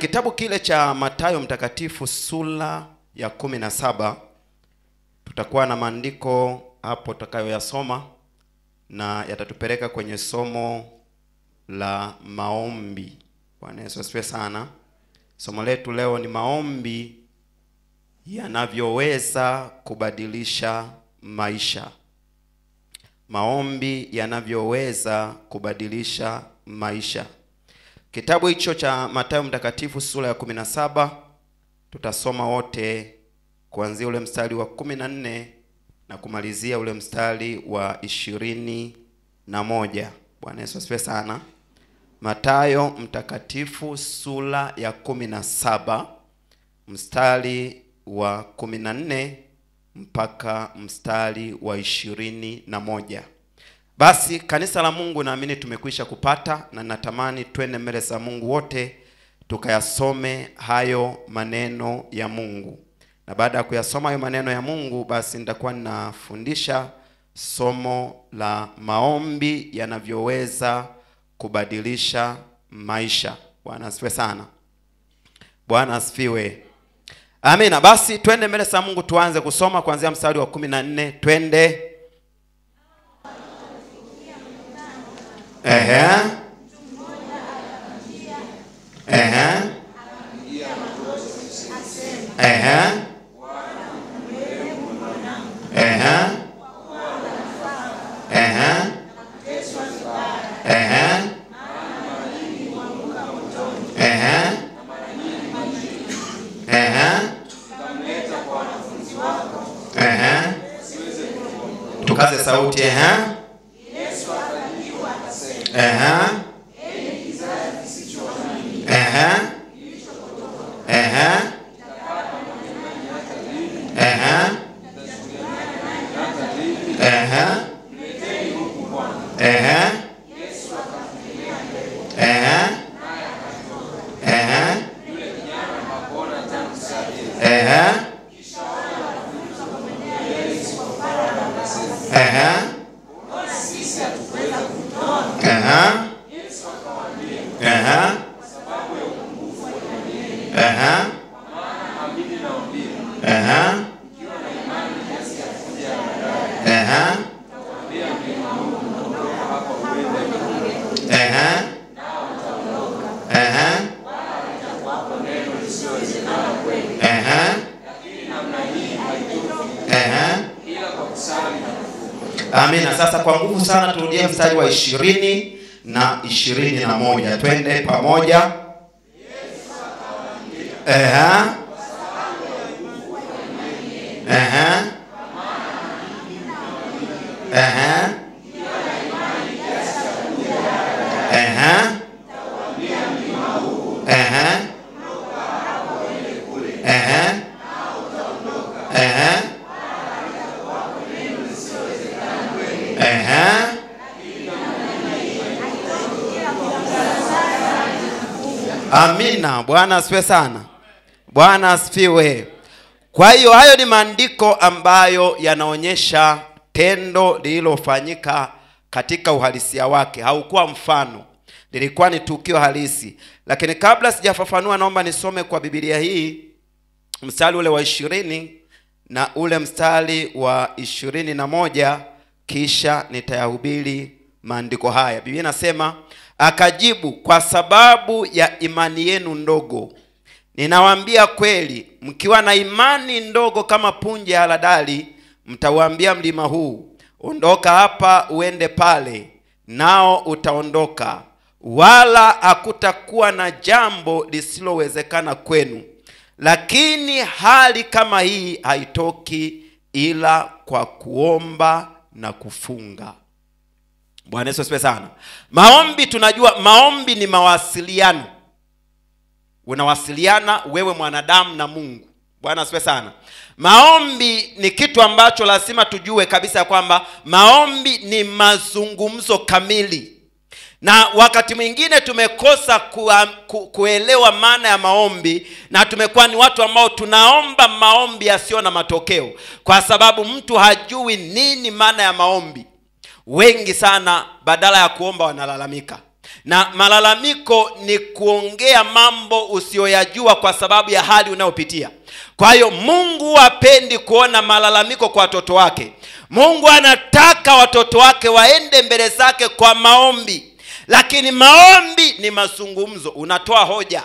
Kitabu kile cha Mathayo mtakatifu sura ya 17 tutakuwa na maandiko hapo tutakayoyasoma na yatatupeleka kwenye somo la maombi. Bwana Yesu asifiwe sana. Somo letu leo ni maombi yanavyoweza kubadilisha maisha. Maombi yanavyoweza kubadilisha maisha. Kitabu hicho cha Mathayo mtakatifu sura ya 17 tutasoma wote kuanzia ule mstari wa 14 na kumalizia ule mstari wa 21. Bwana Yesu asifiwe sana. Mathayo mtakatifu sura ya 17 mstari wa 14 mpaka mstari wa 21. Basi kanisa la Mungu, naamini tumekwisha kupata, na natamani twende mbele za Mungu wote tukayasome hayo maneno ya Mungu. Na baada ya kuyasoma hayo maneno ya Mungu, basi nitakuwa ninafundisha somo la maombi yanavyoweza kubadilisha maisha. Bwana asifiwe sana. Bwana asifiwe. Amina. Basi twende mbele za Mungu, tuanze kusoma kuanzia mstari wa 14. Twende. Tukaze sauti. Yesu akajibu akasema, enyi kizazi kisichoamini, kilichopotoka, mtakaa pamoja nanyi hata lini? Mtashughulika nanyi hata lini? Mleteni huku Bwana. Yesu akamfikiria mbele, naye akatoka. Yule kijana akapona tangu saa ile. Kisha wale wanafunzi wakamwendea Yesu kwa faraga wakasema, mbona sisi hatukuweza kumtoa? Yesu akawaambia, kwa sababu ya upungufu wa imani yenu. Kwa maana amini nawaambia, mkiwa na imani kiasi cha punje ya haradali, mtawaambia mlima huu ondoka hapa uende kule, nao utaondoka. Wala halitakuwapo neno lisilowezekana kwenu. Lakini namna hii haitoki ila kwa kusali na kufunga. Amina. Sasa kwa nguvu sana turudie mstari wa 20 na 21. Twende pamoja. Yesu akawaambia, kwa sababu ya upungufu wa imani yenu. Kwa maana amini nawaambia, mkiwa na imani kiasi cha punje ya haradali, mtawaambia mlima huu, ondoka hapa uende kule, nao utaondoka. Wala halitakuwapo neno lisilowezekana kwenu. Amina. Bwana asifiwe sana. Bwana asifiwe. Kwa hiyo hayo ni maandiko ambayo yanaonyesha tendo lililofanyika katika uhalisia wake. Haukuwa mfano, lilikuwa ni tukio halisi. Lakini kabla sijafafanua, naomba nisome kwa Biblia hii mstari ule wa 20 na ule mstari wa 21, kisha nitayahubiri maandiko haya. Biblia inasema, akajibu, kwa sababu ya imani yenu ndogo. Ninawaambia kweli, mkiwa na imani ndogo kama punje ya haradali, mtawaambia mlima huu, ondoka hapa uende pale, nao utaondoka. Wala hakutakuwa na jambo lisilowezekana kwenu. Lakini hali kama hii haitoki ila kwa kuomba na kufunga. Bwana Yesu asifiwe sana. Maombi, tunajua maombi ni mawasiliano. Unawasiliana wewe mwanadamu na Mungu. Bwana asifiwe sana. Maombi ni kitu ambacho lazima tujue kabisa kwamba maombi ni mazungumzo kamili. Na wakati mwingine tumekosa kuelewa maana ya maombi, na tumekuwa ni watu ambao tunaomba maombi yasiyo na matokeo kwa sababu mtu hajui nini maana ya maombi. Wengi sana badala ya kuomba wanalalamika. Na malalamiko ni kuongea mambo usiyoyajua kwa sababu ya hali unayopitia. Kwa hiyo Mungu hapendi kuona malalamiko kwa watoto wake. Mungu anataka watoto wake waende mbele zake kwa maombi. Lakini maombi ni mazungumzo. Unatoa hoja,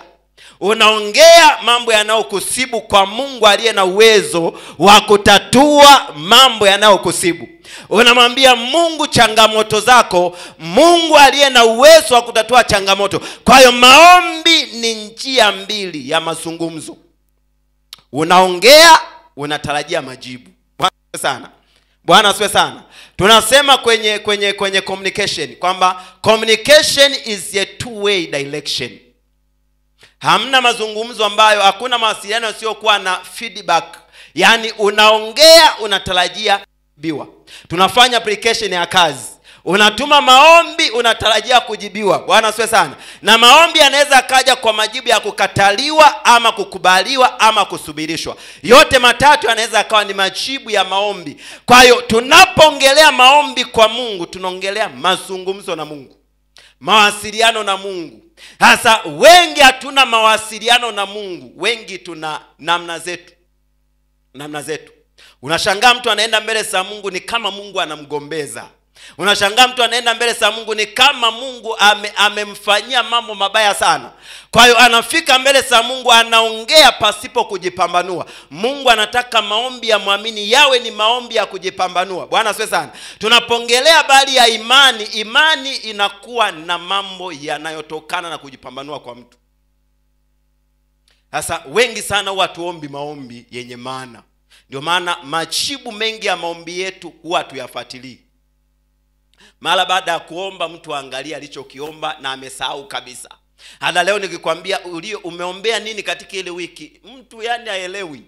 unaongea mambo yanayokusibu kwa Mungu aliye na uwezo wa kutatua mambo yanayokusibu. Unamwambia Mungu changamoto zako, Mungu aliye na uwezo wa kutatua changamoto. Kwa hiyo maombi ni njia mbili ya mazungumzo. Unaongea, unatarajia majibu. Bwana sana. Bwana asifiwe sana. Tunasema kwenye communication kwamba communication is a two-way direction. Hamna mazungumzo ambayo, hakuna mawasiliano yasiyokuwa na feedback. Yaani unaongea, unatarajia kujibiwa. Tunafanya application ya kazi. Unatuma maombi, unatarajia kujibiwa. Bwana asifiwe sana. Na maombi yanaweza kaja kwa majibu ya kukataliwa ama kukubaliwa ama kusubirishwa. Yote matatu yanaweza kawa ni majibu ya maombi. Kwa hiyo tunapoongelea maombi kwa Mungu, tunaongelea mazungumzo na Mungu, mawasiliano na Mungu. Hasa wengi hatuna mawasiliano na Mungu. Wengi tuna namna zetu. Unashangaa mtu anaenda mbele za Mungu ni kama Mungu anamgombeza. Unashangaa mtu anaenda mbele za Mungu ni kama Mungu amemfanyia mambo mabaya sana. Kwa hiyo anafika mbele za Mungu anaongea pasipo kujipambanua. Mungu anataka maombi ya muamini yawe ni maombi ya kujipambanua. Bwana asifiwe sana. Tunapongelea habari ya imani, imani inakuwa na mambo yanayotokana na kujipambanua kwa mtu. Sasa wengi sana watuombi maombi yenye maana. Ndio maana majibu mengi ya maombi yetu huwa tuyafuatilii. Mara baada ya kuomba mtu angalia alichokiomba na amesahau kabisa. Hata leo nikikwambia umeombea nini katika ile wiki, mtu yani haelewi.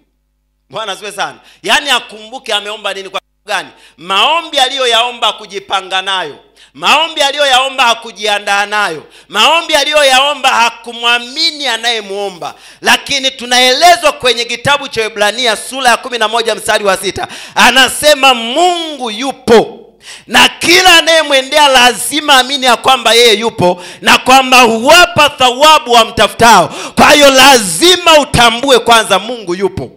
Bwana asifiwe sana. Yani akumbuke ameomba nini kwa gani. Maombi aliyoyaomba kujipanga nayo. Maombi aliyoyaomba hakujiandaa nayo. Maombi aliyoyaomba hakumwamini anayemuomba. Lakini tunaelezwa kwenye kitabu cha Waebrania sura ya 11 mstari wa 6. Anasema Mungu yupo. Na kila anayemwendea lazima amini ya kwamba yeye yupo na kwamba huwapa thawabu wamtafutao. Kwa hiyo lazima utambue kwanza Mungu yupo.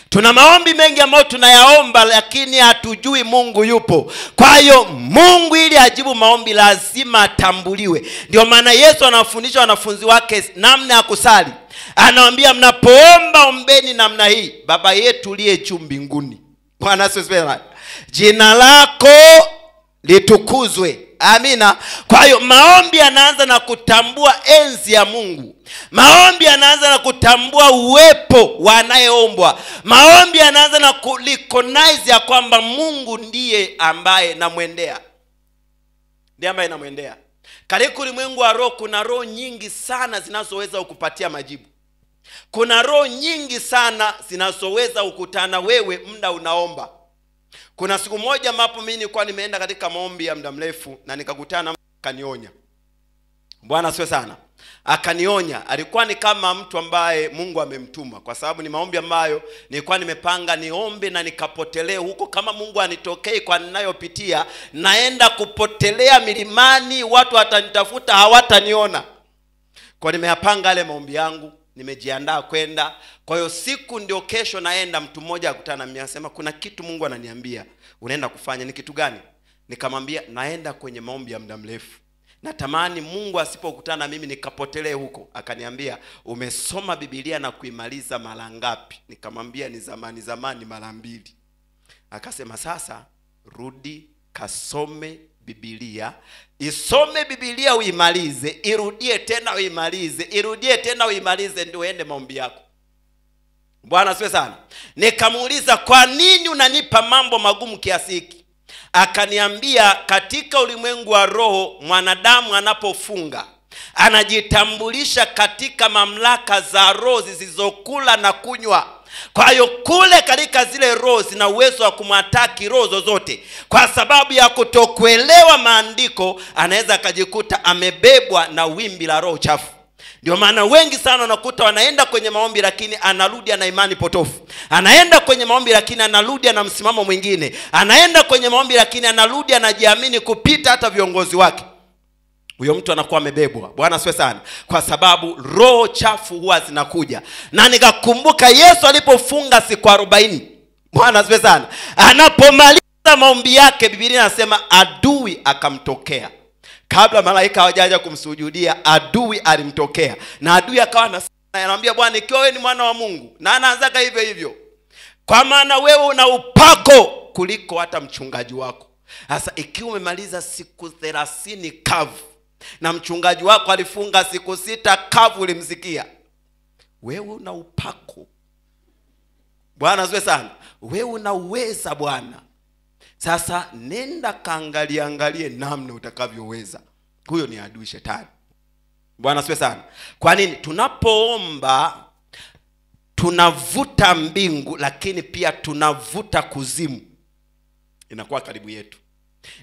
Tuna maombi mengi ambayo tunayaomba lakini hatujui Mungu yupo. Kwa hiyo Mungu ili ajibu maombi lazima atambuliwe. Ndio maana Yesu anafundisha wanafunzi wake namna ya kusali. Anawaambia mnapoomba ombeni namna hii: Baba yetu uliye juu mbinguni. Bwana asifiwe. Jina lako litukuzwe. Amina. Kwa hiyo maombi yanaanza na kutambua enzi ya Mungu. Maombi yanaanza na kutambua uwepo wa anayeombwa. Maombi yanaanza na kurecognize ya kwamba Mungu ndiye ambaye namwendea. Ndiye ambaye namwendea. Katika ulimwengu wa roho kuna roho nyingi sana zinazoweza kukupatia majibu. Kuna roho nyingi sana zinazoweza kukutana wewe muda unaomba. Kuna siku moja ambapo mimi nilikuwa nimeenda katika maombi ya muda mrefu na nikakutana na mtu akanionya. Bwana asifiwe sana. Akanionya. Alikuwa ni kama mtu ambaye Mungu amemtuma, kwa sababu ni maombi ambayo nilikuwa nimepanga niombe na nikapotelea huko. Kama Mungu anitokei kwa ninayopitia, naenda kupotelea milimani, watu watanitafuta hawataniona. Kwa nimeyapanga yale maombi yangu, nimejiandaa kwenda. Kwa hiyo siku ndio kesho naenda, mtu mmoja akutana na mimi anasema kuna kitu Mungu ananiambia unaenda kufanya. Ni kitu gani? Nikamwambia naenda kwenye maombi ya muda mrefu. Natamani Mungu asipokutana na mimi nikapotelee huko. Akaniambia umesoma Biblia na kuimaliza mara ngapi? Nikamwambia ni zamani mara 2. Akasema sasa rudi kasome Biblia. Isome Biblia uimalize, irudie tena uimalize, irudie tena uimalize, ndio uende maombi yako. Bwana asifiwe sana. Nikamuuliza kwa nini unanipa mambo magumu kiasi hiki? Akaniambia katika ulimwengu wa roho mwanadamu anapofunga anajitambulisha katika mamlaka za roho zisizokula na kunywa. Kwa hiyo kule katika zile roho zina uwezo wa kumwataki roho zozote. Kwa sababu ya kutokuelewa maandiko anaweza akajikuta amebebwa na wimbi la roho chafu. Ndio maana wengi sana wanakuta wanaenda kwenye maombi lakini anarudi ana imani potofu. Anaenda kwenye maombi lakini anarudi ana msimamo mwingine. Anaenda kwenye maombi lakini anarudi anajiamini kupita hata viongozi wake. huyo mtu anakuwa amebebwa. Bwana asifiwe sana. Kwa sababu roho chafu huwa zinakuja. Na nikakumbuka Yesu alipofunga siku 40. Bwana asifiwe sana. Anapomaliza maombi yake, Biblia inasema adui akamtokea. Kabla malaika hawajaja kumsujudia, adui alimtokea. Na adui akawa anamwambia, Bwana, ikiwa wewe ni mwana wa Mungu, na anaanzaka hivyo hivyo, kwa maana wewe una upako kuliko hata mchungaji wako. Sasa ikiwa umemaliza siku 30 kavu, na mchungaji wako alifunga siku 6 kavu, ulimsikia, wewe una upako. Bwana asifiwe sana. Wewe unaweza Bwana. Sasa nenda kaangalie namna utakavyoweza. Huyo ni adui, shetani. Bwana asifiwe sana. Kwa nini? Tunapoomba tunavuta mbingu, lakini pia tunavuta kuzimu. Inakuwa karibu yetu.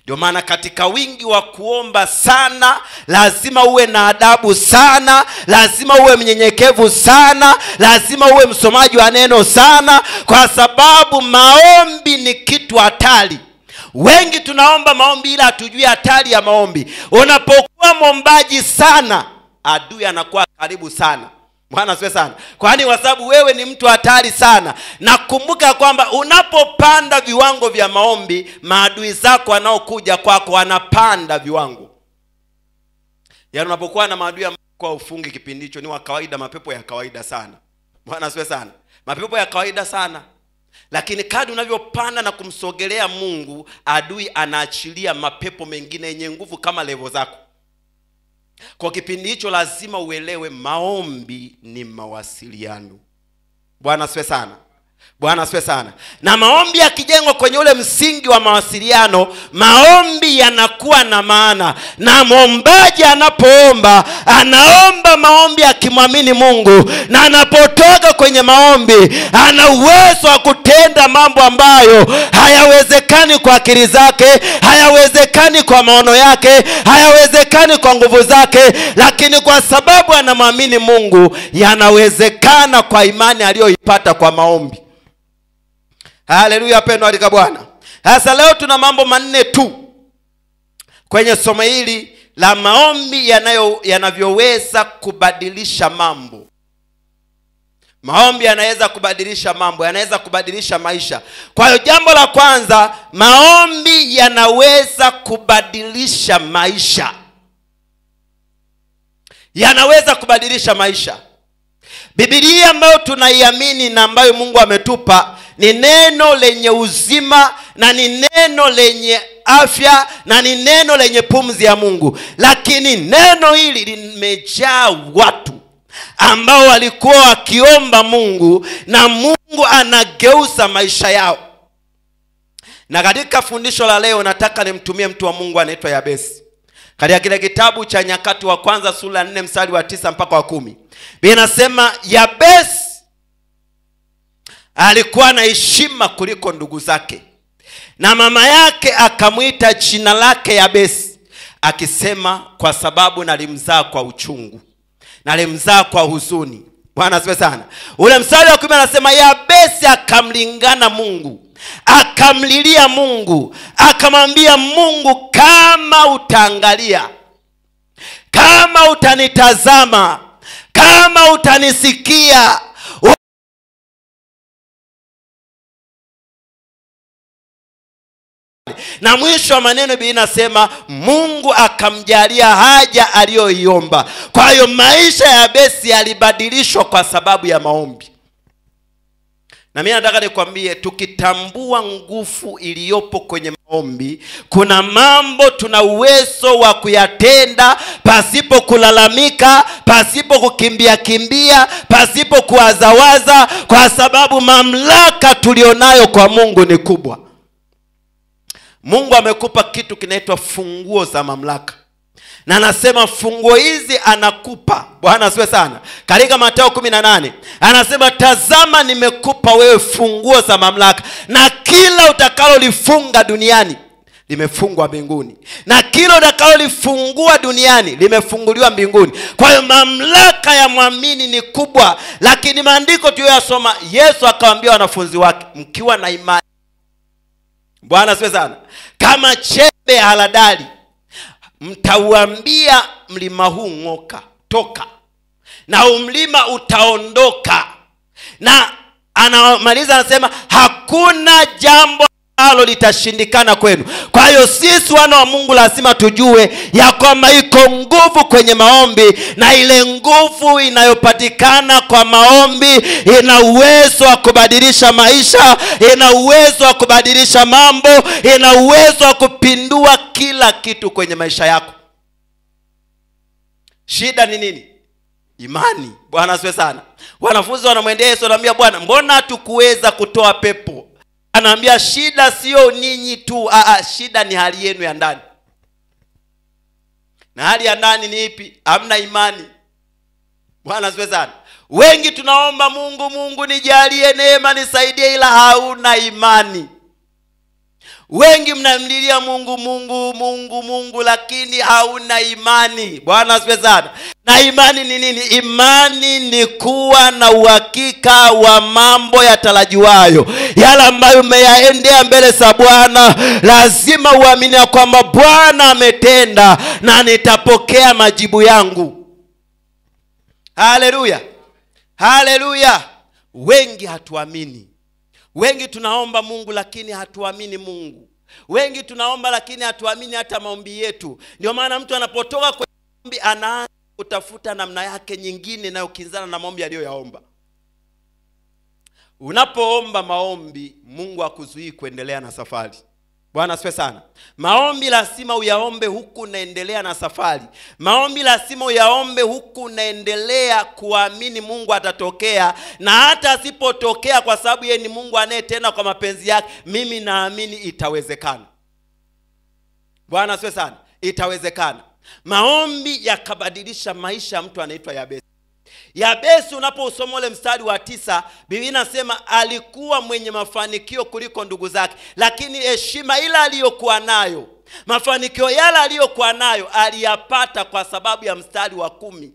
Ndio maana katika wingi wa kuomba sana, lazima uwe na adabu sana, lazima uwe mnyenyekevu sana, lazima uwe msomaji wa neno sana, kwa sababu maombi ni kitu hatari. Wengi tunaomba maombi ila hatujui hatari ya maombi. Unapokuwa mwombaji sana, adui anakuwa karibu sana. Bwana asifiwe sana. Kwani kwa sababu wewe ni mtu hatari sana. Na kumbuka kwamba unapopanda viwango vya maombi, maadui zako wanaokuja kwako wanapanda viwango. Yaani unapokuwa na maadui ambao ufungi kipindi hicho, ni wa kawaida, mapepo ya kawaida sana. Bwana asifiwe sana. Mapepo ya kawaida sana. Lakini kadri unavyopanda na kumsogelea Mungu, adui anaachilia mapepo mengine yenye nguvu kama levo zako. Kwa kipindi hicho lazima uelewe maombi ni mawasiliano. Bwana asifiwe sana. Bwana asifiwe sana. Na maombi yakijengwa kwenye ule msingi wa mawasiliano, maombi yanakuwa na maana. Na mwombaji anapoomba, anaomba maombi akimwamini Mungu, na anapotoka kwenye maombi ana uwezo wa kutenda mambo ambayo hayawezekani kwa akili zake, hayawezekani kwa maono yake, hayawezekani kwa nguvu zake, lakini kwa sababu anamwamini Mungu, yanawezekana kwa imani aliyoipata kwa maombi. Haleluya, pendwa katika Bwana. Sasa leo tuna mambo 4 tu kwenye somo hili la maombi yanavyoweza kubadilisha mambo. Maombi yanaweza kubadilisha mambo, yanaweza kubadilisha maisha. Kwa hiyo jambo la kwanza, maombi yanaweza kubadilisha maisha. Yanaweza kubadilisha maisha. Biblia ambayo tunaiamini na ambayo Mungu ametupa ni neno lenye uzima, na ni neno lenye afya, na ni neno lenye pumzi ya Mungu. Lakini neno hili limejaa watu ambao walikuwa wakiomba Mungu, na Mungu anageuza maisha yao. Na katika fundisho la leo nataka nimtumie mtu wa Mungu anaitwa Yabesi. Katika kile kitabu cha Nyakati wa kwanza sura 4 mstari wa 9 mpaka wa 10. Binasema Yabesi alikuwa na heshima kuliko ndugu zake, na mama yake akamwita jina lake Yabesi, akisema, kwa sababu nalimzaa kwa uchungu, nalimzaa kwa huzuni. Bwana asifiwe sana. Ule mstari wa 10 anasema Yabesi akamlingana Mungu, akamlilia Mungu, akamwambia Mungu, kama utaangalia, kama utanitazama, kama utanisikia. Na mwisho wa maneno Biblia inasema Mungu akamjalia haja aliyoiomba. Kwa hiyo maisha ya Yabesi yalibadilishwa kwa sababu ya maombi. Na mimi nataka nikwambie, tukitambua nguvu iliyopo kwenye maombi, kuna mambo tuna uwezo wa kuyatenda pasipo kulalamika, pasipo kukimbia, pasipo kuwazawaza, kwa sababu mamlaka tulionayo kwa Mungu ni kubwa. Mungu amekupa kitu kinaitwa funguo za mamlaka. Na anasema funguo hizi anakupa. Bwana asifiwe sana. Katika Mathayo 18 anasema, tazama nimekupa wewe funguo za mamlaka, na kila utakalolifunga duniani limefungwa mbinguni, na kila utakalolifungua duniani limefunguliwa mbinguni. Kwa hiyo mamlaka ya muamini ni kubwa. Lakini maandiko tuliyosoma, Yesu akawaambia wanafunzi wake, mkiwa na imani, Bwana asifiwe sana, kama chembe ya haradali, mtauambia mlima huu ng'oka, toka, na umlima utaondoka. Na anamaliza anasema hakuna jambo ambalo litashindikana kwenu. Kwa hiyo sisi wana wa Mungu lazima tujue ya kwamba iko nguvu kwenye maombi, na ile nguvu inayopatikana kwa maombi ina uwezo wa kubadilisha maisha, ina uwezo wa kubadilisha mambo, ina uwezo wa kupindua kila kitu kwenye maisha yako. Shida ni nini? Imani. Bwana asifiwe sana. Wanafunzi wanamwendea Yesu, wanamwambia, Bwana, mbona hatukuweza kutoa pepo? Anaambia shida sio ninyi tu, shida ni hali yenu ya ndani. Na hali ya ndani ni ipi? Hamna imani. Bwana asifiwe sana. Wengi tunaomba Mungu, Mungu nijalie neema, nisaidie, ila hauna imani. Wengi mnamlilia Mungu, Mungu, Mungu, Mungu, lakini hauna imani. Bwana asifiwe sana. Na imani ni nini? Imani ni kuwa na uhakika wa mambo yatarajiwayo, yale ambayo umeyaendea mbele za Bwana. Lazima uamini ya kwamba Bwana ametenda na nitapokea majibu yangu. Haleluya, haleluya. Wengi hatuamini. Wengi tunaomba Mungu lakini hatuamini Mungu. Wengi tunaomba lakini hatuamini hata maombi yetu. Ndio maana mtu anapotoka kwenye maombi anaanza kutafuta namna yake nyingine inayokinzana na maombi aliyoyaomba. Unapoomba maombi, Mungu hakuzuii kuendelea na safari. Bwana asifiwe sana. Maombi lazima uyaombe huku unaendelea na safari. Maombi lazima uyaombe huku unaendelea kuamini Mungu atatokea, na hata asipotokea, kwa sababu yeye ni Mungu anayetenda kwa mapenzi yake, mimi naamini itawezekana. Bwana asifiwe sana. Itawezekana. Maombi yakabadilisha maisha ya mtu anaitwa Yabesi. Yabesi, unapousoma ule mstari wa 9, Biblia inasema alikuwa mwenye mafanikio kuliko ndugu zake, lakini heshima ile aliyokuwa nayo, mafanikio yale aliyokuwa nayo aliyapata kwa sababu ya mstari wa 10.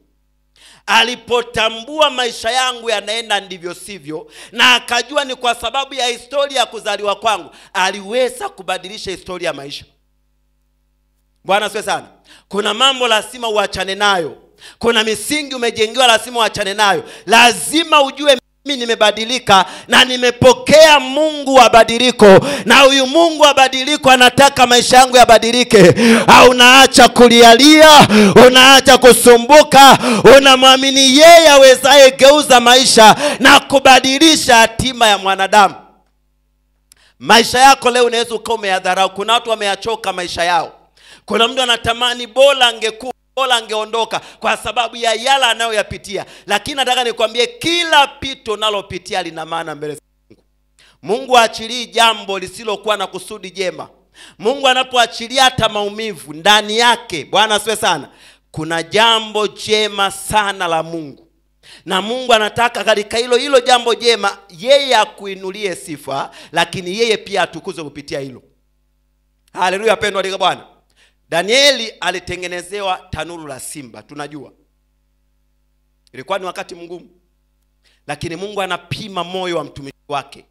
Alipotambua maisha yangu yanaenda ndivyo sivyo, na akajua ni kwa sababu ya historia ya kuzaliwa kwangu, aliweza kubadilisha historia ya maisha. Bwana asifiwe sana. Kuna mambo lazima uachane nayo. Kuna misingi umejengewa lazima uachane nayo. Lazima ujue mimi nimebadilika na nimepokea Mungu wa badiliko, na huyu Mungu wa badiliko anataka maisha yangu yabadilike. Au unaacha kulialia, unaacha kusumbuka, unamwamini yeye awezaye geuza maisha na kubadilisha hatima ya mwanadamu. Maisha yako leo unaweza ukawa umeyadharau. Kuna watu wameyachoka maisha yao. Kuna mtu anatamani bora angekuwa, bora angeondoka kwa sababu ya yala anayoyapitia. Lakini nataka nikwambie kila pito nalopitia lina maana mbele za Mungu. Mungu aachilii jambo lisilokuwa na kusudi jema. Mungu anapoachilia hata maumivu ndani yake, Bwana asifiwe sana, kuna jambo jema sana la Mungu. Na Mungu anataka katika hilo jambo jema yeye akuinulie sifa, lakini yeye pia atukuzwe kupitia hilo. Haleluya, pendwa katika Bwana. Danieli alitengenezewa tanuru la simba. Tunajua ilikuwa ni wakati mgumu, lakini Mungu anapima moyo wa mtumishi wake,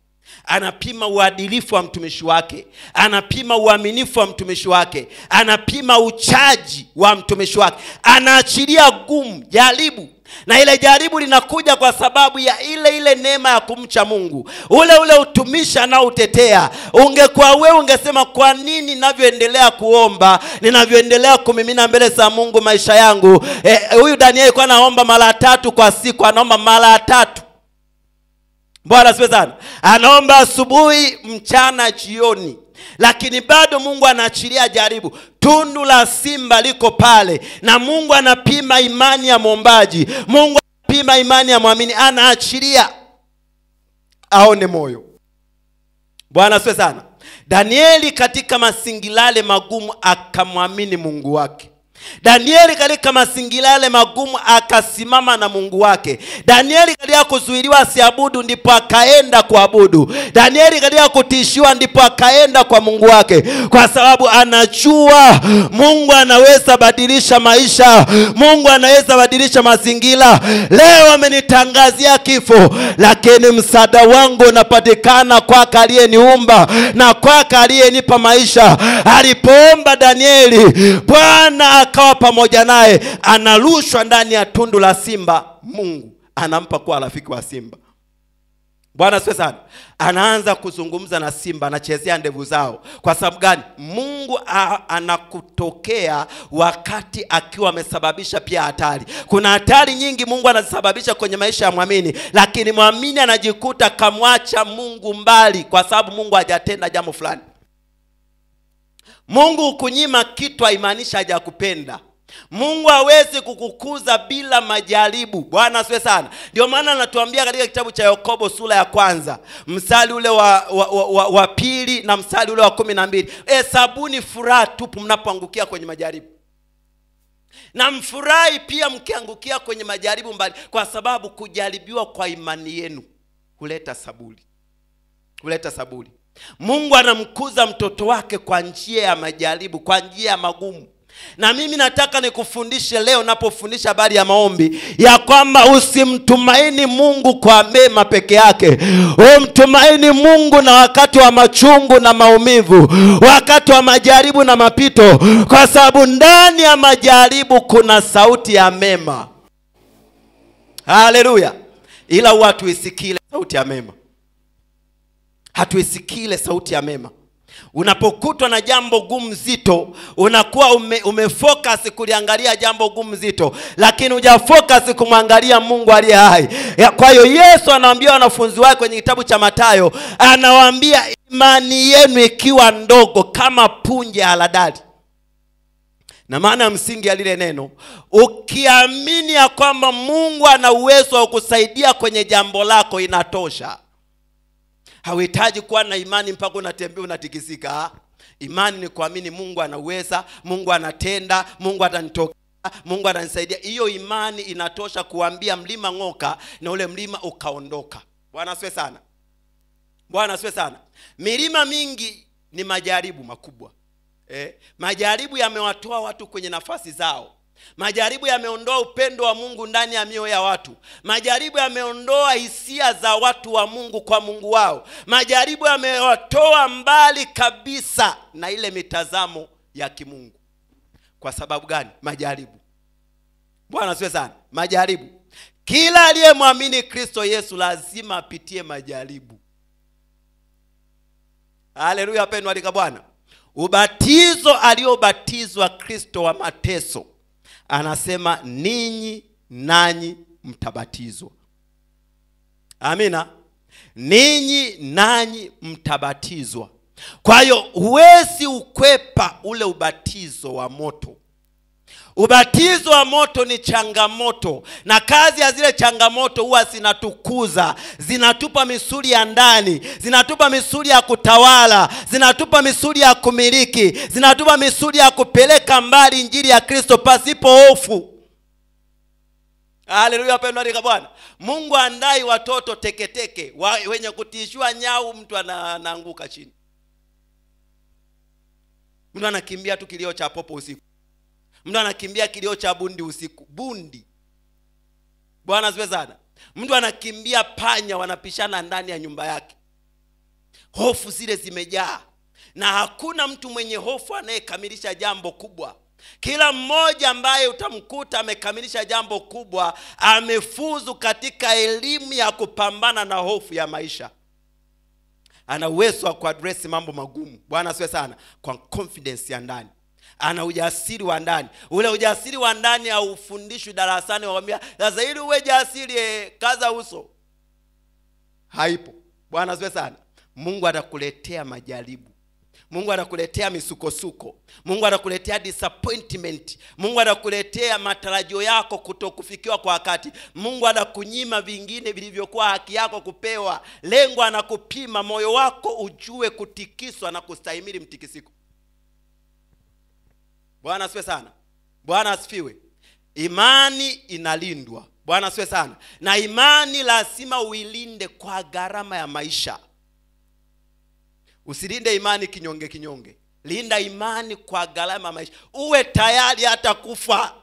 anapima uadilifu wa mtumishi wake, anapima uaminifu wa mtumishi wake, anapima uchaji wa mtumishi wake. Anaachilia gumu, jaribu, na ile jaribu linakuja kwa sababu ya ile neema ya kumcha Mungu, ule utumishi anaotetea. Ungekuwa wewe ungesema, kwa nini ninavyoendelea kuomba, ninavyoendelea kumimina mbele za Mungu maisha yangu? Huyu Danieli alikuwa anaomba mara 3 kwa siku, anaomba mara 3. Bwana asifiwe sana. Anaomba asubuhi, mchana, jioni. Lakini bado Mungu anaachilia jaribu. Tundu la simba liko pale, na Mungu anapima imani ya muombaji. Mungu anapima imani ya muamini, anaachilia aone moyo. Bwana asifiwe sana. Danieli katika masingilale magumu akamwamini Mungu wake. Danieli katika mazingira yale magumu akasimama na Mungu wake. Danieli katika kuzuiliwa asiabudu ndipo akaenda kuabudu. Danieli katika kutishiwa ndipo akaenda kwa Mungu wake, kwa sababu anajua Mungu anaweza badilisha maisha. Mungu anaweza badilisha mazingira. Leo amenitangazia kifo, lakini msaada wangu unapatikana kwake aliyeniumba na kwake aliyenipa maisha. Alipoomba Danieli, Bwana akawa pamoja naye. Analushwa ndani ya tundu la simba, Mungu anampa kuwa rafiki wa simba. Bwana asifiwe sana. Anaanza kuzungumza na simba, anachezea ndevu zao. Kwa sababu gani? Mungu anakutokea wakati akiwa amesababisha pia hatari. Kuna hatari nyingi Mungu anazisababisha kwenye maisha ya muamini, lakini muamini anajikuta kamwacha Mungu mbali kwa sababu Mungu hajatenda jambo fulani. Mungu kunyima kitu haimaanishi hajakupenda. Mungu hawezi kukukuza bila majaribu. Bwana asifiwe sana. Ndio maana anatuambia katika kitabu cha Yakobo sura ya 1 mstari ule wa 2 na mstari ule wa 12, hesabuni furaha tupu mnapoangukia kwenye majaribu, na mfurahi pia mkiangukia kwenye majaribu mbali, kwa sababu kujaribiwa kwa imani yenu huleta saburi. Huleta saburi. Mungu anamkuza mtoto wake kwa njia ya majaribu, kwa njia ya magumu. Na mimi nataka nikufundishe leo, napofundisha habari ya maombi, ya kwamba usimtumaini Mungu kwa mema peke yake. Umtumaini Mungu na wakati wa machungu na maumivu, wakati wa majaribu na mapito, kwa sababu ndani ya majaribu kuna sauti ya mema. Haleluya. Ila watu isikile sauti ya mema. Hatuisikile sauti ya mema. Unapokutwa na jambo gumu zito, unakuwa umefocus kuliangalia jambo gumu zito, lakini hujafocus kumwangalia Mungu aliye hai. Kwa hiyo Yesu anawaambia wanafunzi wake kwenye kitabu cha Mathayo, anawaambia imani yenu ikiwa ndogo kama punje ya haradali. Na maana msingi ya lile neno, ukiamini ya kwamba Mungu ana uwezo wa kusaidia kwenye jambo lako, inatosha. Hauhitaji kuwa na imani mpaka unatembea unatikisika. Imani ni kuamini Mungu anaweza, Mungu anatenda, Mungu atanitokea, Mungu atanisaidia. Hiyo imani inatosha kuambia mlima ng'oka na ule mlima ukaondoka. Bwana asifiwe sana. Bwana asifiwe sana. Milima mingi ni majaribu makubwa. Majaribu yamewatoa watu kwenye nafasi zao. Majaribu yameondoa upendo wa Mungu ndani ya mioyo ya watu. Majaribu yameondoa hisia za watu wa Mungu kwa Mungu wao. Majaribu yamewatoa mbali kabisa na ile mitazamo ya kimungu. Kwa sababu gani? Majaribu. Bwana asifiwe sana. Majaribu. Kila aliyemwamini Kristo Yesu lazima apitie majaribu. Haleluya, pendwa katika Bwana. Ubatizo aliobatizwa Kristo wa mateso, anasema ninyi nanyi mtabatizwa. Amina. Ninyi nanyi mtabatizwa. Kwa hiyo huwezi ukwepa ule ubatizo wa moto. Ubatizo wa moto ni changamoto, na kazi ya zile changamoto huwa zinatukuza, zinatupa misuli ya ndani, zinatupa misuli ya kutawala, zinatupa misuli ya kumiliki, zinatupa misuli ya kupeleka mbali injili ya Kristo pasipo hofu. Haleluya, pendwa katika Bwana. Mungu andai watoto teketeke, wenye kutishwa nyau, mtu anaanguka chini. Mtu anakimbia tu kilio cha popo usiku. Mtu anakimbia kilio cha bundi usiku. Bundi. Bwana asifiwe sana. Mtu anakimbia panya wanapishana ndani ya nyumba yake. Hofu zile zimejaa. Na hakuna mtu mwenye hofu anayekamilisha jambo kubwa. Kila mmoja ambaye utamkuta amekamilisha jambo kubwa, amefuzu katika elimu ya kupambana na hofu ya maisha. Ana uwezo wa kuaddress mambo magumu. Bwana asifiwe sana. Kwa confidence ya ndani. Ana ujasiri wa ndani. Ule ujasiri wa ndani haufundishwi darasani waambia sasa ili uwe jasiri kaza uso. Haipo. Bwana asifiwe sana. Mungu atakuletea majaribu. Mungu atakuletea misukosuko. Mungu atakuletea disappointment. Mungu atakuletea matarajio yako kutokufikiwa kwa wakati. Mungu atakunyima vingine vilivyokuwa haki yako kupewa. Lengo anakupima moyo wako ujue kutikiswa na kustahimili mtikisiko. Bwana asifiwe sana. Bwana asifiwe. Imani inalindwa. Bwana asifiwe sana. Na imani lazima uilinde kwa gharama ya maisha. Usilinde imani kinyonge kinyonge. Linda imani kwa gharama ya maisha. Uwe tayari hata kufa.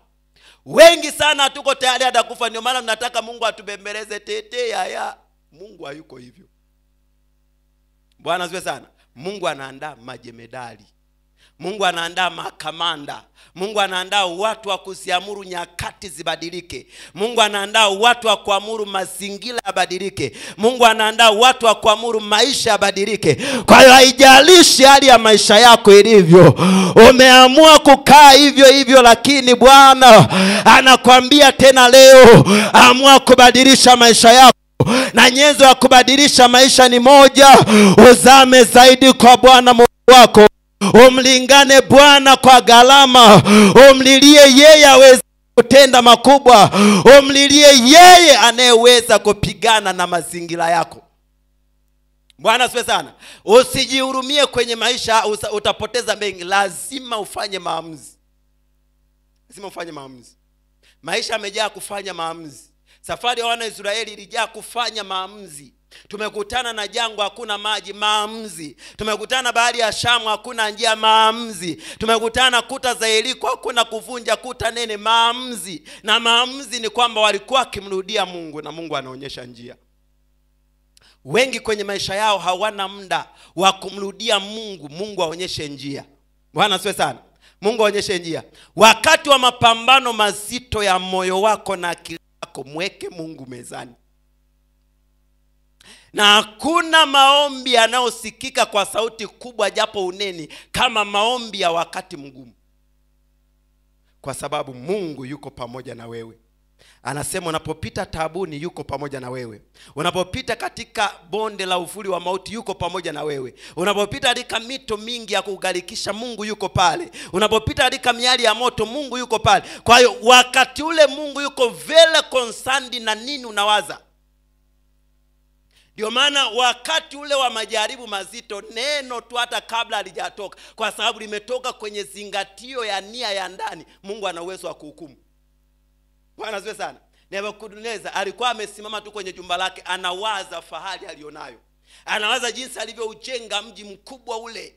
Wengi sana hatuko tayari hata kufa, ndio maana tunataka Mungu atubembeleze tete ya. Mungu hayuko hivyo. Bwana asifiwe sana. Mungu anaandaa majemedali. Mungu anaandaa makamanda. Mungu anaandaa watu wa kuziamuru nyakati zibadilike. Mungu anaandaa watu wa kuamuru mazingira yabadilike. Mungu anaandaa watu wa kuamuru maisha yabadilike. Kwa hiyo haijalishi hali ya maisha yako ilivyo, umeamua kukaa hivyo hivyo, lakini Bwana anakwambia tena leo, amua kubadilisha maisha yako. Na nyenzo ya kubadilisha maisha ni moja: uzame zaidi kwa Bwana Mungu wako. Umlingane Bwana kwa gharama. Umlilie yeye aweze kutenda makubwa. Umlilie yeye anayeweza kupigana na mazingira yako. Bwana asifiwe sana. Usijihurumie kwenye maisha, utapoteza mengi. Lazima ufanye maamuzi. Lazima ufanye maamuzi. Maisha yamejaa kufanya maamuzi. Safari ya wana Israeli ilijaa kufanya maamuzi. Tumekutana na jangwa, hakuna maji, maamuzi. Tumekutana bahari ya Shamu, hakuna njia, maamuzi. Tumekutana kuta za Yeriko, hakuna kuvunja kuta nene, maamuzi. Na maamuzi ni kwamba walikuwa wakimrudia Mungu na Mungu anaonyesha njia. Wengi kwenye maisha yao hawana muda wa kumrudia Mungu, Mungu aonyeshe njia. Bwana asifiwe sana. Mungu aonyeshe njia. Wakati wa mapambano mazito ya moyo wako na akili yako, mweke Mungu mezani. Na hakuna maombi yanayosikika kwa sauti kubwa japo uneni kama maombi ya wakati mgumu. Kwa sababu Mungu yuko pamoja na wewe. Anasema unapopita taabuni yuko pamoja na wewe. Unapopita katika bonde la uvuli wa mauti yuko pamoja na wewe. Unapopita katika mito mingi ya kugarikisha Mungu yuko pale. Unapopita katika miali ya moto Mungu yuko pale. Kwa hiyo wakati ule Mungu yuko very concerned na nini unawaza. Ndio maana wakati ule wa majaribu mazito, neno tu hata kabla halijatoka, kwa sababu limetoka kwenye zingatio ya nia ya ndani, Mungu ana uwezo wa kuhukumu. Bwana asifiwe sana. Nebukadneza alikuwa amesimama tu kwenye jumba lake, anawaza fahari alionayo. Anawaza jinsi alivyoujenga mji mkubwa ule.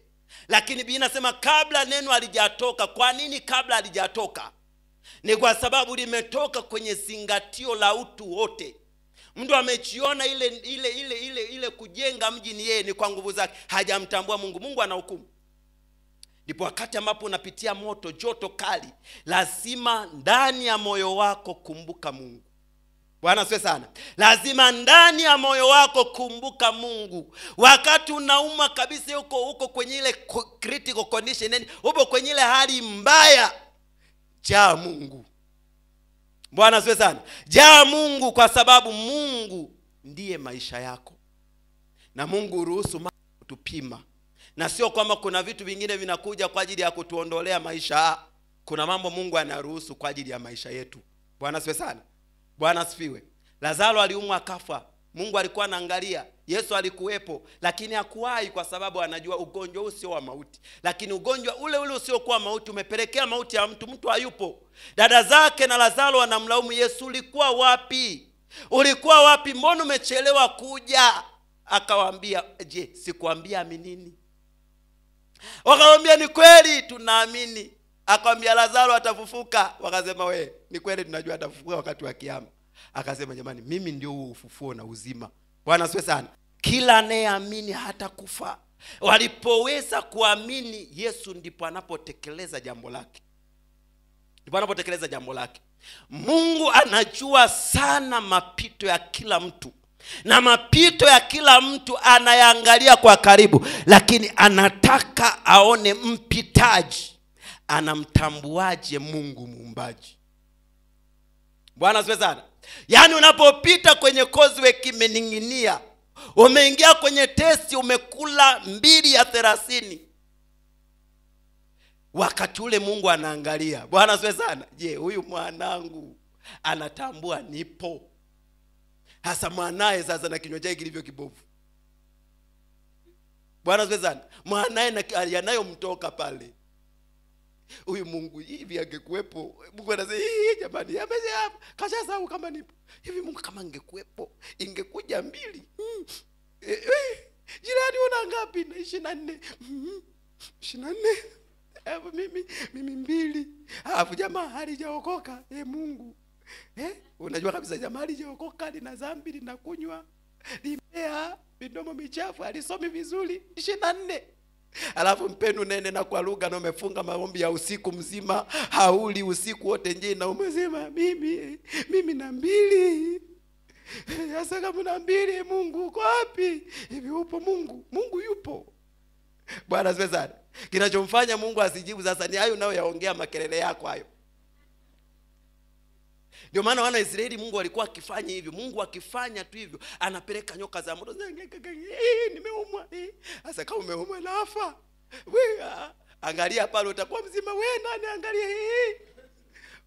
Lakini Biblia inasema kabla neno halijatoka. Kwa nini kabla halijatoka? Ni kwa sababu limetoka kwenye zingatio la utu wote. Mtu amechiona ile kujenga mji ni yeye, ni kwa nguvu zake, hajamtambua Mungu. Mungu anahukumu. Ndipo wakati ambapo unapitia moto, joto kali, lazima ndani ya moyo wako kumbuka Mungu. Bwana asifiwe sana. Lazima ndani ya moyo wako kumbuka Mungu. Wakati unauma kabisa, uko kwenye ile critical condition, upo kwenye ile hali mbaya, jaa Mungu. Bwana asifiwe sana. Jaa Mungu, kwa sababu Mungu ndiye maisha yako. Na Mungu huruhusu mambo kutupima. Na sio kwamba kuna vitu vingine vinakuja kwa ajili ya kutuondolea maisha. Kuna mambo Mungu anaruhusu kwa ajili ya maisha yetu. Bwana asifiwe sana. Bwana asifiwe. Lazaro aliumwa akafa. Mungu alikuwa anaangalia. Yesu alikuwepo, lakini hakuwahi, kwa sababu anajua ugonjwa huu sio wa mauti. Lakini ugonjwa ule usiokuwa mauti umepelekea mauti ya mtu hayupo. Dada zake na Lazaro wanamlaumu Yesu, ulikuwa wapi? Ulikuwa wapi? Mbona umechelewa kuja? Akawaambia, je, sikuambia aminini? Wakamwambia, ni kweli tunaamini. Akamwambia, Lazaro atafufuka. Wakasema, we, ni kweli tunajua atafufuka wakati wa kiyama. Akasema, jamani, mimi ndio huo ufufuo na uzima. Bwana asifiwe sana. Kila anayeamini hata kufa. Walipoweza kuamini Yesu, ndipo anapotekeleza jambo lake. Ndipo anapotekeleza jambo lake. Mungu anajua sana mapito ya kila mtu. Na mapito ya kila mtu anayaangalia kwa karibu, lakini anataka aone mpitaji anamtambuaje Mungu muumbaji. Bwana asifiwe sana. Yaani unapopita kwenye kozwe kimeninginia, umeingia kwenye testi, umekula 2 ya 30, wakati ule Mungu anaangalia. Bwana asifiwe sana. Je, huyu mwanangu anatambua nipo? Hasa mwanae sasa na kinywa chake kilivyo kibovu. Bwana asifiwe sana. Mwanae na yanayomtoka pale. huyu Mungu hivi angekuepo. Mungu anasema jamani, kashasahau kama nipo. Hivi Mungu kama angekuepo ingekuja 2. Jirani una ngapi? Na 24. 24. Mimi 2. Alafu jamaa halijaokoka. Mungu. Unajua kabisa jamaa halijaokoka, lina dhambi, linakunywa, limea, midomo michafu, alisomi vizuri. 24. Alafu mpenu nene na kwa lugha na umefunga maombi ya usiku mzima, hauli usiku wote nje na umesema mimi na 2. Sasa kama na 2, Mungu uko wapi? Hivi upo Mungu? Mungu yupo. Bwana asifiwe sana. Kinachomfanya Mungu asijibu sasa ni hayo nao yaongea makelele yako hayo. Ndio maana wana Israeli Mungu alikuwa akifanya hivyo. Mungu akifanya tu hivyo anapeleka nyoka za moto. Nimeumwa. Sasa kama umeumwa nafa. Wewe angalia pale utakuwa mzima. Wewe nani angalia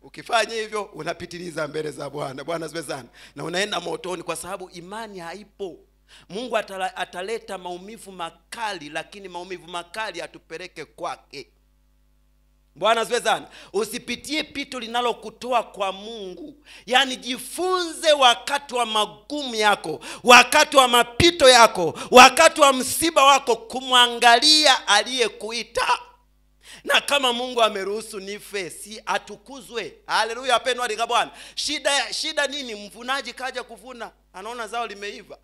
Ukifanya hivyo unapitiliza mbele za Bwana. Bwana asifiwe sana. Na unaenda motoni kwa sababu imani haipo. Mungu ataleta maumivu makali, lakini maumivu makali atupeleke kwake. Bwana asifiwe sana. Usipitie pito linalokutoa kwa Mungu. Yaani jifunze wakati wa magumu yako, wakati wa mapito yako, wakati wa msiba wako kumwangalia aliyekuita. Na kama Mungu ameruhusu nife, si atukuzwe. Haleluya pendwa katika Bwana. Shida nini? Mvunaji kaja kuvuna, anaona zao limeiva.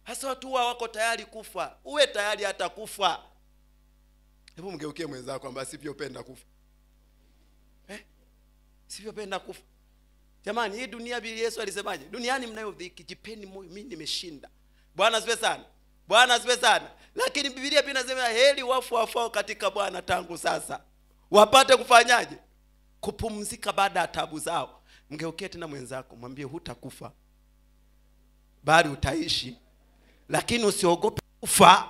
Hasa watu wako tayari kufa. Uwe tayari hata kufa. Hebu mgeukie mwenzako kwamba sivyopenda kufa. Sivyopenda kufa. Jamani, hii dunia Biblia Yesu alisemaje? Duniani mnayo dhiki, jipeni moyo, mimi nimeshinda. Bwana asifiwe sana. Bwana asifiwe sana. Lakini Biblia pia inasema heri wafu wafao katika Bwana tangu sasa, wapate kufanyaje? Kupumzika baada ya taabu zao. Mgeukie tena mwenzako, mwambie hutakufa, bali utaishi. Lakini usiogope kufa.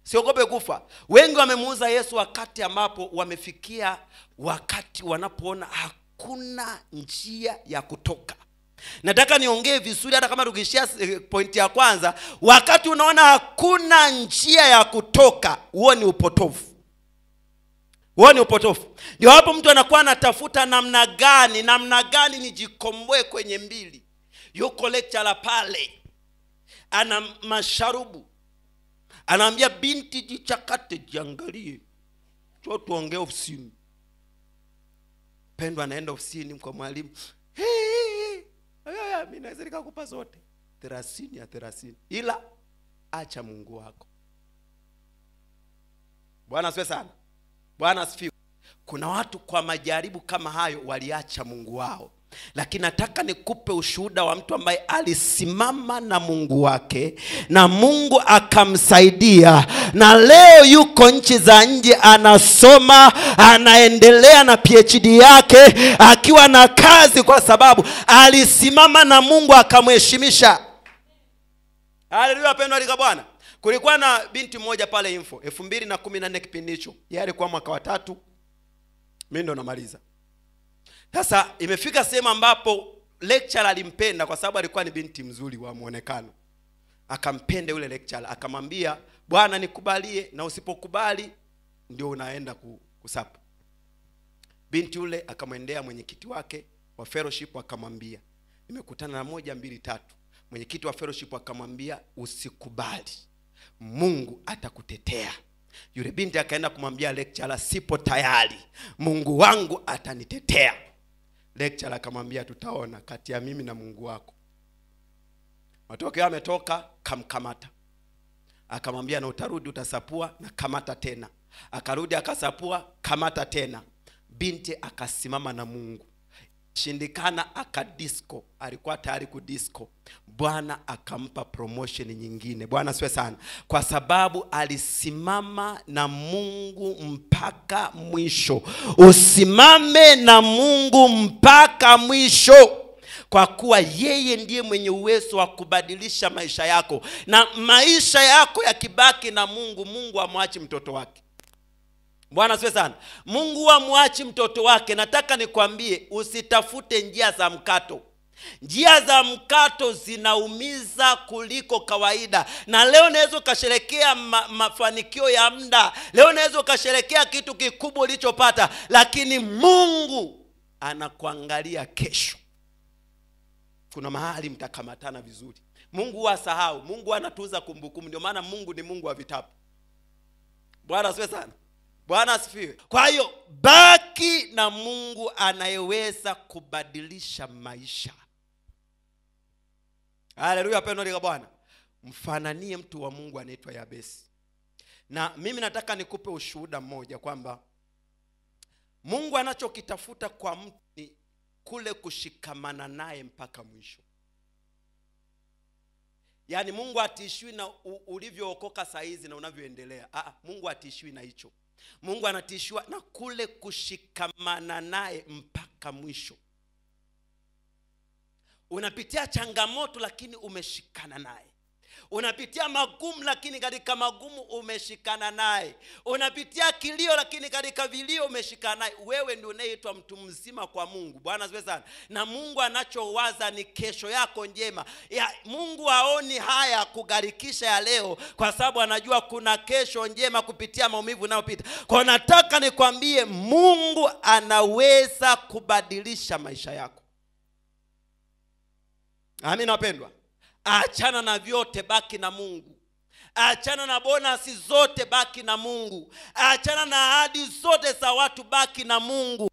Siogope kufa. Wengi wamemuuza Yesu wakati ambapo wamefikia wakati wanapoona hakuna njia ya kutoka. Nataka niongee vizuri hata kama tukishia pointi ya kwanza. Wakati unaona hakuna njia ya kutoka, huo ni upotofu. Huo ni upotofu. Ndio hapo mtu anakuwa anatafuta namna gani nijikomboe kwenye mbili. Yuko lecturer pale, ana masharubu, anaambia binti jichakate, jiangalie, tuongee ofisini. Pendwa anaenda ofisini kwa mwalimu. Mimi naweza nikakupa zote 30 ya 30, ila acha Mungu wako. Bwana asifiwe sana. Bwana asifiwe. Kuna watu kwa majaribu kama hayo waliacha Mungu wao. Lakini nataka nikupe ushuhuda wa mtu ambaye alisimama na Mungu wake na Mungu akamsaidia, na leo yuko nchi za nje anasoma, anaendelea na PhD yake akiwa na kazi, kwa sababu alisimama na Mungu akamheshimisha. Haleluya pendwa katika Bwana. Kulikuwa na binti mmoja pale Info 2014 kipindi hicho. Yeye alikuwa mwaka wa 3. Mimi ndo namaliza. Sasa imefika sehemu ambapo lecturer alimpenda kwa sababu alikuwa ni binti mzuri wa muonekano. Akampenda yule lecturer, akamwambia, "Bwana nikubalie, na usipokubali ndio unaenda kusapa." Binti yule akamwendea mwenyekiti wake wa fellowship akamwambia, "Nimekutana na 1 2 3." Mwenyekiti wa fellowship akamwambia, "Usikubali. Mungu atakutetea." Yule binti akaenda kumwambia lecturer, "Sipo tayari. Mungu wangu atanitetea." Lecturer akamwambia, "Tutaona kati ya mimi na Mungu wako." Matokeo ametoka, kamkamata. Akamwambia, "Na utarudi utasapua na kamata tena." Akarudi akasapua, kamata tena. Binti akasimama na Mungu. Shindikana akadisco, alikuwa tayari kudisco. Bwana akampa promotion nyingine. Bwana asifiwe sana. Kwa sababu alisimama na Mungu mpaka mwisho. Usimame na Mungu mpaka mwisho, kwa kuwa yeye ndiye mwenye uwezo wa kubadilisha maisha yako. Na maisha yako yakibaki na Mungu, Mungu amwachi mtoto wake. Bwana asifiwe sana. Mungu amwachi mtoto wake. Nataka nikwambie, usitafute njia za mkato. Njia za mkato zinaumiza kuliko kawaida. Na leo unaweza ukasherehekea mafanikio ya muda. Leo unaweza ukasherehekea kitu kikubwa ulichopata, lakini Mungu anakuangalia kesho. Kuna mahali mtakamatana vizuri. Mungu hasahau. Mungu anatuza kumbukumbu. Ndio maana Mungu ni Mungu wa vitabu. Bwana asifiwe sana. Bwana asifiwe. Kwa hiyo baki na Mungu anayeweza kubadilisha maisha. Haleluya, pendo la Bwana. Mfananie mtu wa Mungu anaitwa Yabesi. Na mimi nataka nikupe ushuhuda mmoja kwamba Mungu anachokitafuta kwa mtu ni kule kushikamana naye mpaka mwisho. Yaani Mungu atiishiwi na ulivyookoka saa hizi na unavyoendelea. Mungu atiishiwi na hicho. Mungu anatishiwa na kule kushikamana naye mpaka mwisho. Unapitia changamoto lakini umeshikana naye. Unapitia magumu lakini katika magumu umeshikana naye. Unapitia kilio lakini katika vilio umeshikana naye. Wewe ndio unaitwa mtu mzima kwa Mungu. Bwana asifiwe sana. Na Mungu anachowaza ni kesho yako njema. Mungu haoni haya kugarikisha ya leo, kwa sababu anajua kuna kesho njema kupitia maumivu unayopita. Kwa nataka nikwambie Mungu anaweza kubadilisha maisha yako. Amina wapendwa. Achana na vyote, baki na Mungu. Achana na bonasi zote, baki na Mungu. Achana na ahadi zote za watu, baki na Mungu.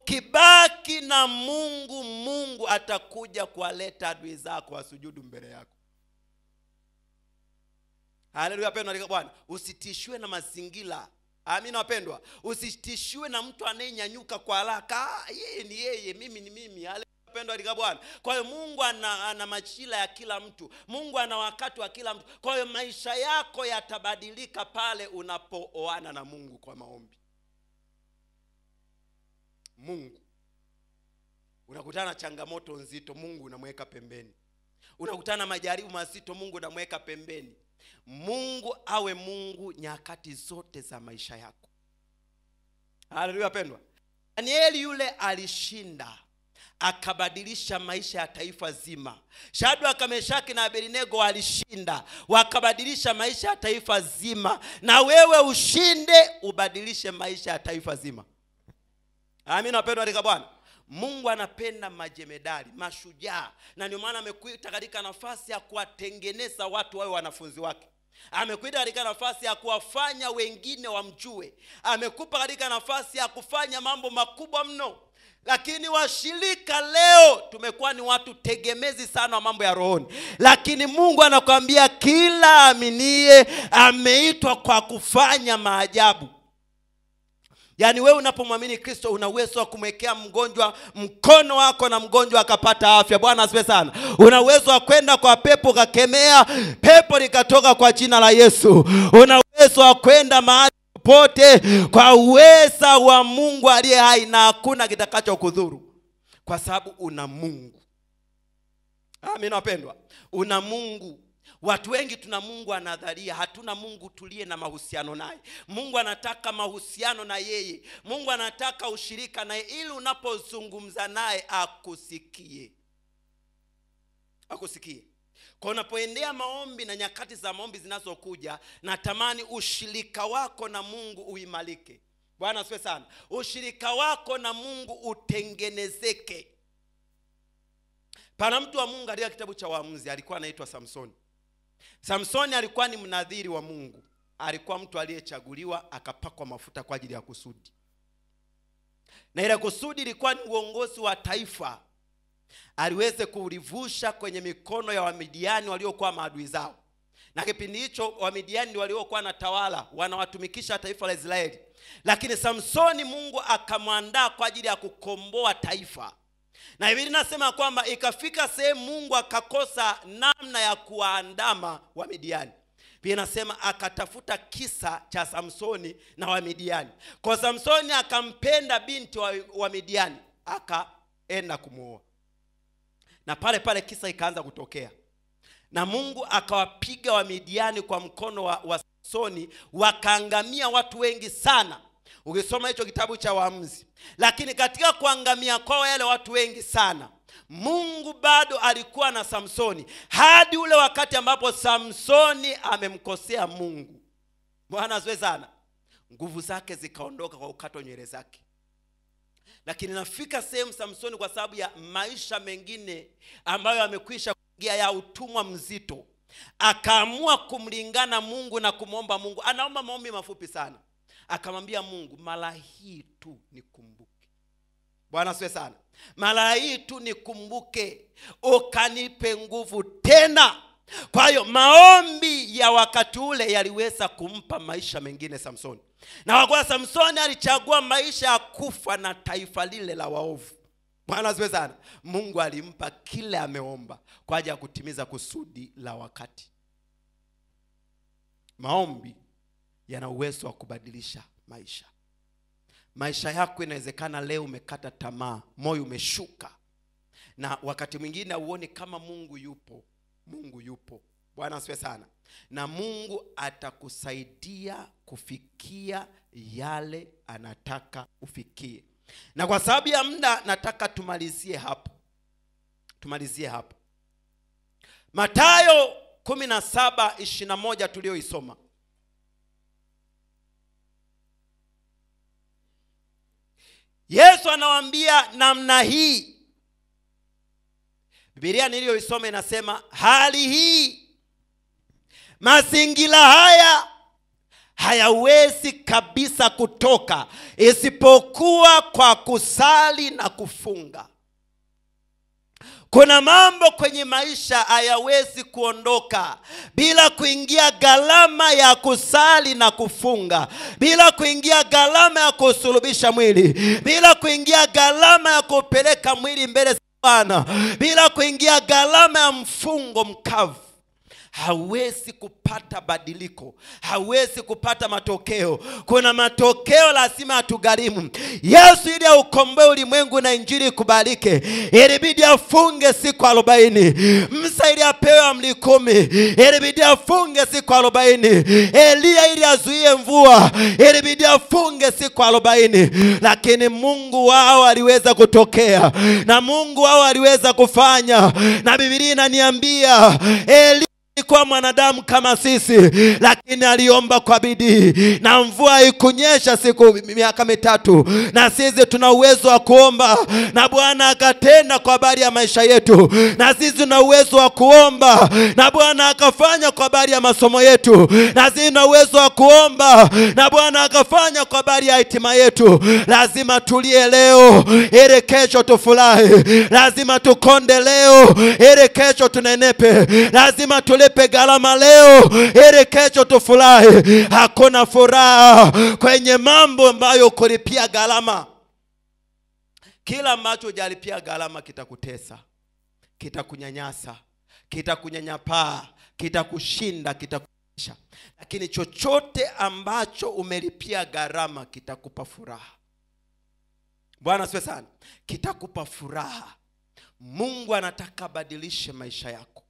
Kibaki na Mungu, Mungu atakuja kuwaleta adui zako wasujudu mbele yako. Haleluya wapendwa Bwana. Usitishwe na mazingira. Amina wapendwa. Usitishwe na mtu anayenyanyuka kwa haraka. Yeye ni yeye, mimi ni mimi. Pendo la Bwana. Kwa hiyo Mungu ana majira ya kila mtu. Mungu ana wakati wa kila mtu. Kwa hiyo maisha yako yatabadilika pale unapooana na Mungu kwa maombi. Mungu. Unakutana na changamoto nzito, Mungu unamweka pembeni. Unakutana na majaribu mazito, Mungu unamweka pembeni. Mungu awe Mungu nyakati zote za maisha yako. Haleluya pendwa. Danieli yule alishinda, akabadilisha maisha ya taifa zima. Shadraka, Meshaki na Abednego walishinda, wakabadilisha maisha ya taifa zima. Na wewe ushinde, ubadilishe maisha ya taifa zima. Amina wapendwa katika Bwana. Mungu anapenda majemedari, mashujaa. Na ndio maana amekuita katika nafasi ya kuwatengeneza watu wawe wanafunzi wake. Amekuita katika nafasi ya kuwafanya wengine wamjue. Amekupa katika nafasi ya kufanya mambo makubwa mno. Lakini washirika leo tumekuwa ni watu tegemezi sana wa mambo ya rohoni. Lakini Mungu anakuambia kila aminie ameitwa kwa kufanya maajabu. Yaani wewe unapomwamini Kristo una uwezo wa kumwekea mgonjwa mkono wako na mgonjwa akapata afya. Bwana asifiwe sana. Una uwezo wa kwenda kwa pepo ukakemea, pepo likatoka kwa jina la Yesu. Una uwezo wa kwenda mahali pote kwa uweza wa Mungu aliye hai, na hakuna kitakachokudhuru kwa sababu una Mungu. Amina wapendwa. Una Mungu. Watu wengi tuna Mungu anadharia, hatuna Mungu tulie na mahusiano naye. Mungu anataka mahusiano na yeye. Mungu anataka ushirika naye ili unapozungumza naye akusikie. Akusikie. Kwa unapoendea maombi na nyakati za maombi zinazokuja, natamani ushirika wako na Mungu uimarike. Bwana asifiwe sana. Ushirika wako na Mungu utengenezeke. Pana mtu wa Mungu katika kitabu cha Waamuzi alikuwa anaitwa Samsoni. Samsoni alikuwa ni mnadhiri wa Mungu. Alikuwa mtu aliyechaguliwa akapakwa mafuta kwa ajili ya kusudi. Na ile kusudi ilikuwa ni uongozi wa taifa. Aliweze kulivusha kwenye mikono ya Wamidiani waliokuwa maadui zao. Na kipindi hicho Wamidiani ndio waliokuwa na tawala, wanawatumikisha taifa la Israeli. Lakini Samsoni Mungu akamwandaa kwa ajili ya kukomboa taifa. Na Biblia inasema kwamba ikafika sehemu Mungu akakosa namna ya kuwaandama Wamidiani. Biblia inasema akatafuta kisa cha Samsoni na Wamidiani. Kwa Samsoni akampenda binti wa Midiani, akaenda kumuoa. Na pale pale kisa ikaanza kutokea. Na Mungu akawapiga Wamidiani kwa mkono wa Samsoni, wakaangamia watu wengi sana. Ukisoma hicho kitabu cha Waamuzi. Lakini katika kuangamia kwao yale watu wengi sana, Mungu bado alikuwa na Samsoni hadi ule wakati ambapo Samsoni amemkosea Mungu. Bwana asifiwe sana. Nguvu zake zikaondoka kwa kukatwa nywele zake. Lakini nafika sehemu Samsoni, kwa sababu ya maisha mengine ambayo amekwisha kuingia ya utumwa mzito, akaamua kumlingana Mungu na kumwomba Mungu. Anaomba maombi mafupi sana. Akamwambia Mungu, mara hii tu nikumbuke. Bwana asifiwe sana. Mara hii tu nikumbuke, ukanipe nguvu tena. Kwa hiyo maombi ya wakati ule yaliweza kumpa maisha mengine Samsoni. Na kwa Samsoni alichagua maisha ya kufa na taifa lile la waovu. Bwana asifiwe sana. Mungu alimpa kile ameomba kwa ajili ya kutimiza kusudi la wakati. Maombi yana uwezo wa kubadilisha maisha. Maisha yako inawezekana leo umekata tamaa, moyo umeshuka, na wakati mwingine uone kama Mungu yupo. Mungu yupo. Bwana asifiwe sana. Na Mungu atakusaidia kufikia yale anataka ufikie. Na kwa sababu ya muda nataka tumalizie hapo. Mathayo 17:21 tulioisoma. Yesu anawaambia namna hii. Biblia niliyoisoma inasema hali hii, mazingira haya hayawezi kabisa kutoka isipokuwa kwa kusali na kufunga. Kuna mambo kwenye maisha hayawezi kuondoka bila kuingia gharama ya kusali na kufunga, bila kuingia gharama ya kusulubisha mwili, bila kuingia gharama ya kupeleka mwili mbele za Bwana, bila kuingia gharama ya mfungo mkavu. Hawezi kupata badiliko, hawezi kupata matokeo. Kuna matokeo lazima atugharimu. Yesu ili aukomboe ulimwengu na injili kubalike, ilibidi afunge siku 40. Musa ili apewe amri 10, ilibidi afunge siku 40. Elia ili azuie mvua, ilibidi afunge siku 40. Lakini Mungu wao aliweza kutokea, na Mungu wao aliweza kufanya. Na Biblia inaniambia Elia kwa mwanadamu kama sisi, lakini aliomba kwa bidii, na mvua ikunyesha siku miaka 3. Na sisi tuna uwezo wa kuomba na Bwana akatenda kwa habari ya maisha yetu. Na sisi tuna uwezo wa kuomba na Bwana akafanya kwa habari ya masomo yetu. Na sisi tuna uwezo wa kuomba na Bwana akafanya kwa habari ya hatima yetu. Lazima tulie leo ili kesho tufurahi. Lazima tukonde leo ili kesho tunenepe. Lazima tulipe gharama leo ili kesho tufurahi. Hakuna furaha kwenye mambo ambayo kulipia gharama. Kila ambacho hujalipia gharama kitakutesa, kitakunyanyasa, kitakunyanyapaa, kitakushinda, kitakuisha. Lakini chochote ambacho umelipia gharama kitakupa furaha. Bwana asifiwe sana. Kitakupa furaha. Mungu anataka badilishe maisha yako.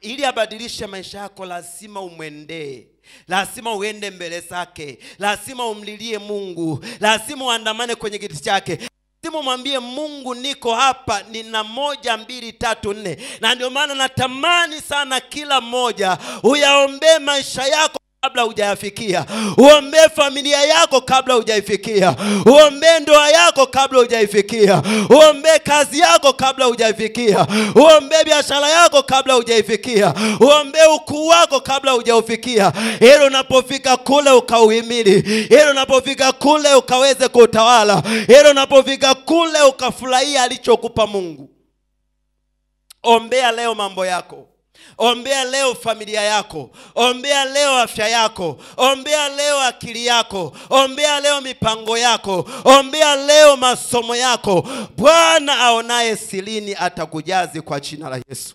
Ili abadilishe maisha yako lazima umwendee. Lazima uende mbele zake. Lazima umlilie Mungu. Lazima uandamane kwenye kiti chake. Lazima mwambie Mungu, niko hapa, nina 1 2 3 4. Na ndio maana natamani sana kila mmoja uyaombe maisha yako kabla hujayafikia. Uombe familia yako kabla hujaifikia. Uombe ndoa yako kabla hujaifikia. Uombe kazi yako kabla hujaifikia. Uombe biashara yako kabla hujaifikia. Uombe ukuu wako kabla hujaufikia. Ili unapofika kule ukauhimili. Ili unapofika kule ukaweze kutawala. Ili unapofika kule ukafurahia alichokupa Mungu. Ombea leo mambo yako. Ombea leo familia yako. Ombea leo afya yako. Ombea leo akili yako. Ombea leo mipango yako. Ombea leo masomo yako. Bwana aonaye sirini atakujazi kwa jina la Yesu.